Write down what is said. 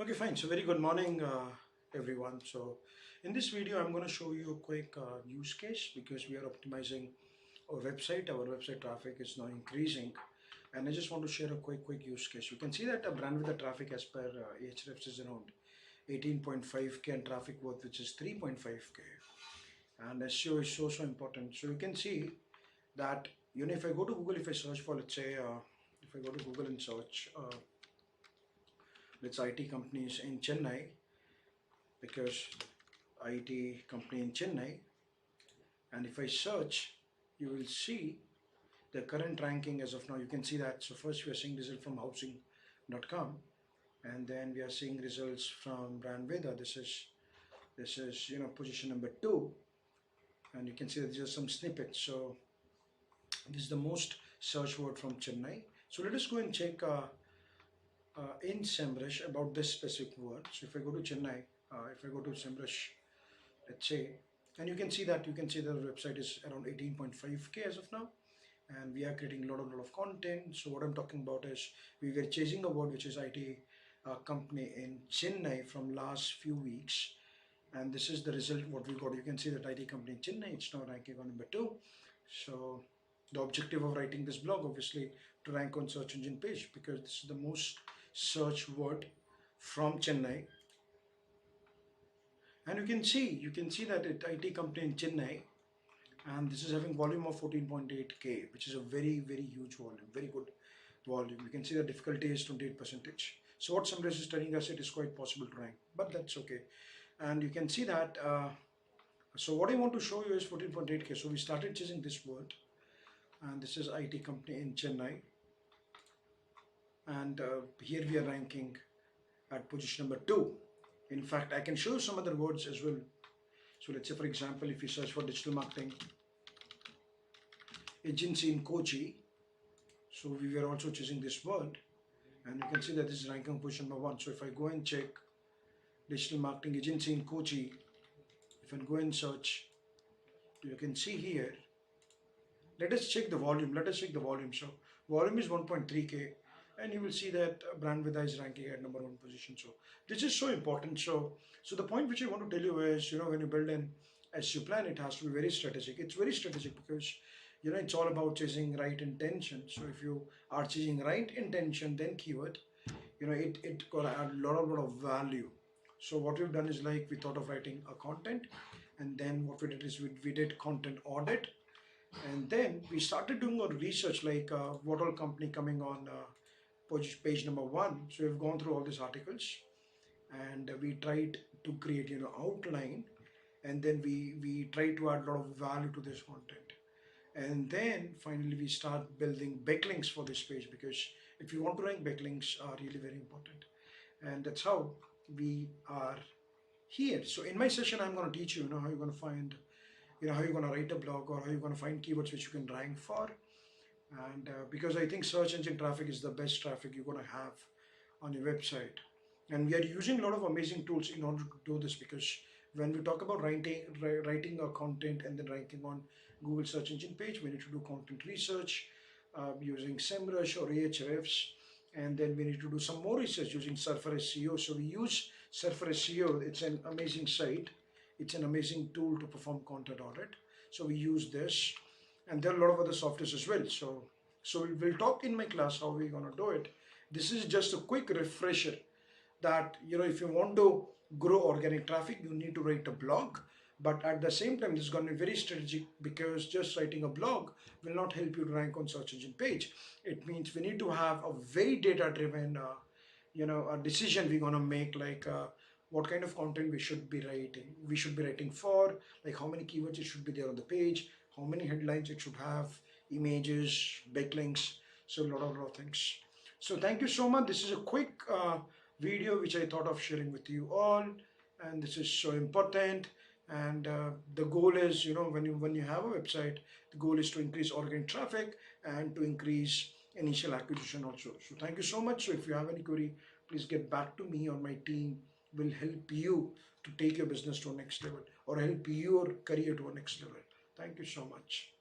Okay, fine. So very good morning, everyone. So in this video, I'm going to show you a quick use case because we are optimizing our website. Our website traffic is now increasing, and I just want to share a quick use case. You can see that a brand with the traffic as per ahrefs is around 18.5k and traffic worth which is 3.5k, and SEO is so important. So you can see that if I go to Google, if I search for, let's say, if I go to Google and search let's IT companies in Chennai, because IT company in Chennai, and if I search, you will see the current ranking as of now. You can see that. So first we are seeing result from housing.com, and then we are seeing results from Brandveda. This is position number 2, and you can see that these are some snippets. So this is the most search word from Chennai. So let us go and check in SEMrush about this specific word. So if I go to Chennai, if I go to SEMrush, let's say, and you can see that the website is around 18.5k as of now, and we are creating a lot of content. So what I'm talking about is we were chasing a word which is IT company in Chennai from last few weeks, and this is the result what we got. You can see that IT company in Chennai, it's now ranking on number 2. So the objective of writing this blog, obviously, to rank on search engine page, because this is the most searched word from Chennai. And you can see that it IT company in Chennai, and this is having volume of 14.8k, which is a very huge volume, very good volume. You can see the difficulty is 28%. So what SEMrush is telling us, it is quite possible to rank, but that's okay. And you can see that so what I want to show you is 14.8k. So we started chasing this word, and this is IT company in Chennai, and here we are ranking at position number 2. In fact, I can show you some other words as well. So let's say, for example, if you search for digital marketing agency in Kochi, so we were also choosing this word, and you can see that this is ranking position number 1. So if I go and check digital marketing agency in Kochi, if I go and search, you can see here. Let us check the volume. So volume is 1.3k, and you will see that Brandveda is ranking at number 1 position. So this is so important. So the point which I want to tell you is, when you build an SEO plan, it has to be very strategic. It's very strategic because it's all about chasing right intention. So if you are chasing right intention, then keyword, it gonna add a lot of value. So what we've done is, like, we thought of writing a content, and then what we did is we did content audit, and then we started doing our research, like what all company coming on page number 1. So we've gone through all these articles, and we tried to create outline, and then we try to add a lot of value to this content, and then finally we start building backlinks for this page, because if you want to rank, backlinks are really very important, and that's how we are here. So in my session, I'm going to teach you, how you're going to find, how you're going to write a blog, or how you're going to find keywords which you can rank for. And because I think search engine traffic is the best traffic you're going to have on your website, and we are using a lot of amazing tools in order to do this, because when we talk about writing our content and then ranking on Google search engine page, we need to do content research using SEMrush or ahrefs, and then we need to do some more research using Surfer SEO. So we use Surfer SEO. It's an amazing site. It's an amazing tool to perform content audit. So we use this, and there are a lot of other softwares as well. So we'll talk in my class how we're going to do it. This is just a quick refresher that, if you want to grow organic traffic, you need to write a blog. But at the same time, this is going to be very strategic, because just writing a blog will not help you to rank on search engine page. It means we need to have a very data driven a decision we're going to make, like what kind of content we should be writing for, like how many keywords it should be there on the page, how many headlines it should have, images, backlinks, so a lot of things. So thank you so much. This is a quick video which I thought of sharing with you all, and this is so important. And the goal is, when you have a website, the goal is to increase organic traffic and to increase initial acquisition also. So thank you so much. So if you have any query, please get back to me, or my team will help you to take your business to a next level, or help your career to a next level. Thank you so much.